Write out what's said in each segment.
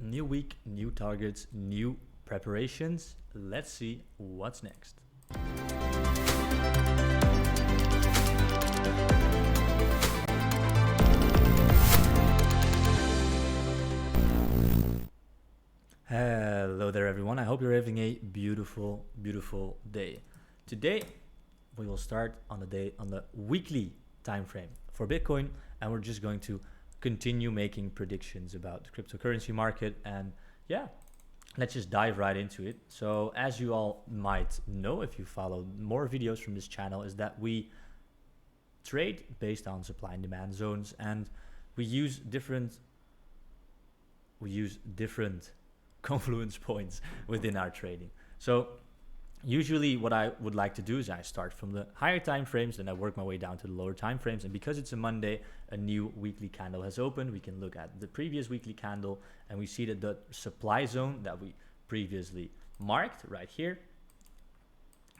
New week, new targets, new preparations. Let's see what's next. Hello there everyone, I hope you're having a beautiful, beautiful day. Today we will start on the weekly time frame for Bitcoin, and we're just going to continue making predictions about the cryptocurrency market. And yeah, let's just dive right into it. So as you all might know, if you follow more videos from this channel, is that we trade based on supply and demand zones, and we use different confluence points within our trading. So usually what I would like to do is I start from the higher time frames, then I work my way down to the lower time frames. And because it's a Monday, a new weekly candle has opened. We can look at the previous weekly candle, and we see that the supply zone that we previously marked right here,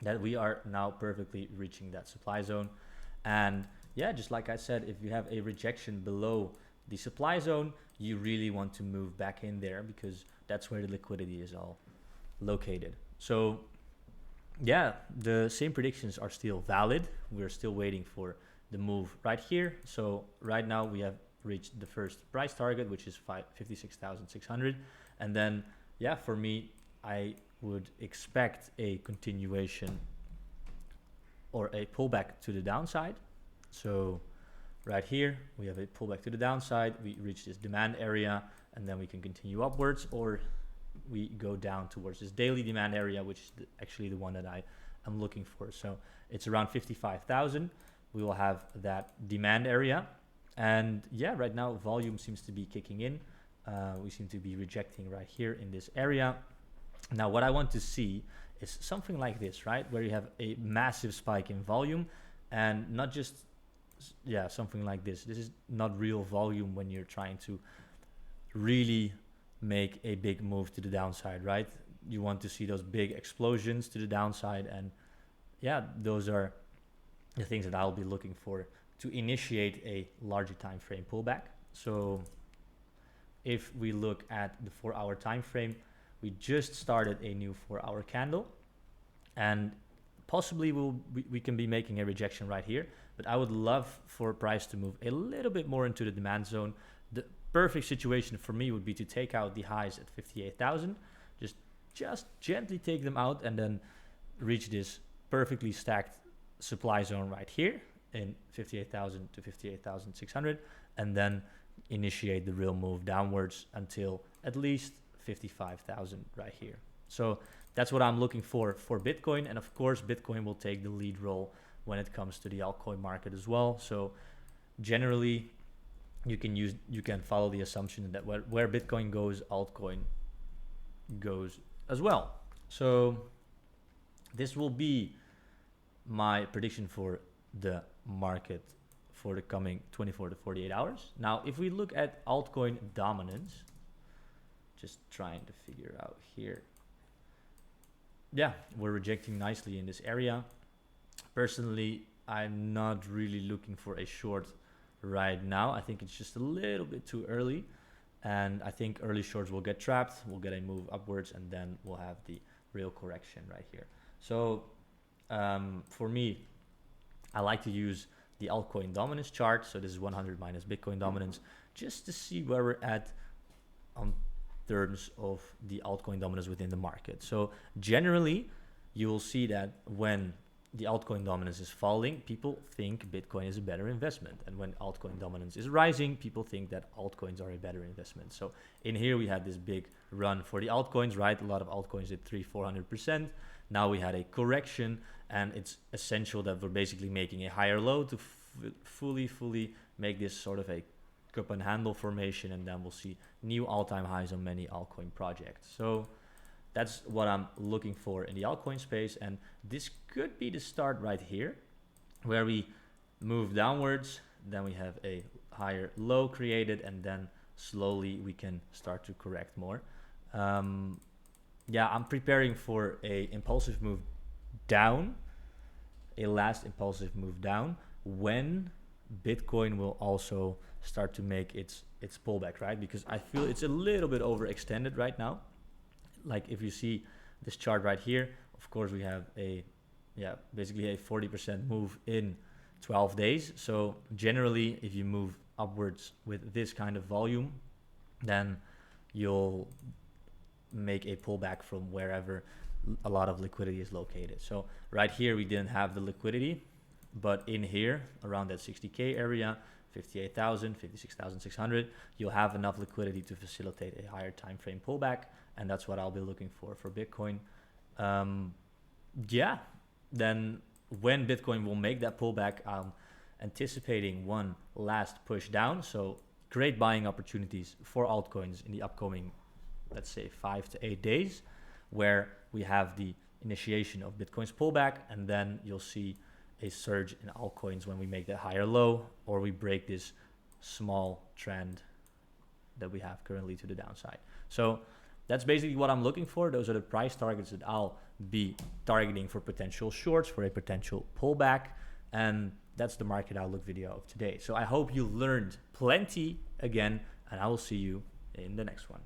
that we are now perfectly reaching that supply zone. And yeah, just like I said, if you have a rejection below the supply zone, you really want to move back in there, because that's where the liquidity is all located. So yeah, the same predictions are still valid. We're still waiting for the move right here. So right now we have reached the first price target, which is 56,600. And then yeah, for me, I would expect a continuation or a pullback to the downside. So right here we have a pullback to the downside, we reach this demand area, and then we can continue upwards, or we go down towards this daily demand area, which is actually the one that I am looking for. So it's around 55,000. We will have that demand area, and yeah, right now volume seems to be kicking in. We seem to be rejecting right here in this area. Now what I want to see is something like this, right, where you have a massive spike in volume, and not just something like this. This is not real volume when you're trying to really make a big move to the downside, right? You want to see those big explosions to the downside, and yeah, those are the things that I'll be looking for to initiate a larger time frame pullback. So if we look at the 4-hour time frame, we just started a new 4-hour candle, and possibly we can be making a rejection right here, but I would love for price to move a little bit more into the demand zone. The perfect situation for me would be to take out the highs at 58,000, just gently take them out, and then reach this perfectly stacked supply zone right here in 58,000 to 58,600, and then initiate the real move downwards until at least 55,000 right here. So that's what I'm looking for Bitcoin. And of course, Bitcoin will take the lead role when it comes to the altcoin market as well. So generally, you can follow the assumption that where Bitcoin goes, altcoin goes as well. So this will be my prediction for the market for the coming 24 to 48 hours. Now, if we look at altcoin dominance, just trying to figure out here. Yeah, we're rejecting nicely in this area. Personally, I'm not really looking for a short right now. I think it's just a little bit too early, and I think early shorts will get trapped. We'll get a move upwards, and then we'll have the real correction right here. So for me, I like to use the altcoin dominance chart. So this is 100 minus Bitcoin dominance, just to see where we're at on terms of the altcoin dominance within the market. So generally, you will see that when the altcoin dominance is falling, people think Bitcoin is a better investment. And when altcoin dominance is rising, people think that altcoins are a better investment. So in here, we had this big run for the altcoins, right? A lot of altcoins did 300-400%. Now we had a correction, and it's essential that we're basically making a higher low to fully make this sort of a cup and handle formation, and then we'll see new all-time highs on many altcoin projects. So that's what I'm looking for in the altcoin space, and this could be the start right here, where we move downwards, then we have a higher low created, and then slowly we can start to correct more. Yeah, I'm preparing for a impulsive move down, a last impulsive move down, when Bitcoin will also start to make its pullback, right? Because I feel it's a little bit overextended right now. Like if you see this chart right here, of course we have basically a 40% move in 12 days. So generally, if you move upwards with this kind of volume, then you'll make a pullback from wherever a lot of liquidity is located. So right here, we didn't have the liquidity, but in here, around that 60K area, 58,000, 56,600, you'll have enough liquidity to facilitate a higher time frame pullback. And that's what I'll be looking for Bitcoin. Then when Bitcoin will make that pullback, I'm anticipating one last push down. So great buying opportunities for altcoins in the upcoming, let's say 5 to 8 days, where we have the initiation of Bitcoin's pullback, and then you'll see a surge in altcoins when we make that higher low, or we break this small trend that we have currently to the downside. So that's basically what I'm looking for. Those are the price targets that I'll be targeting for potential shorts, for a potential pullback. And that's the market outlook video of today. So I hope you learned plenty again, and I will see you in the next one.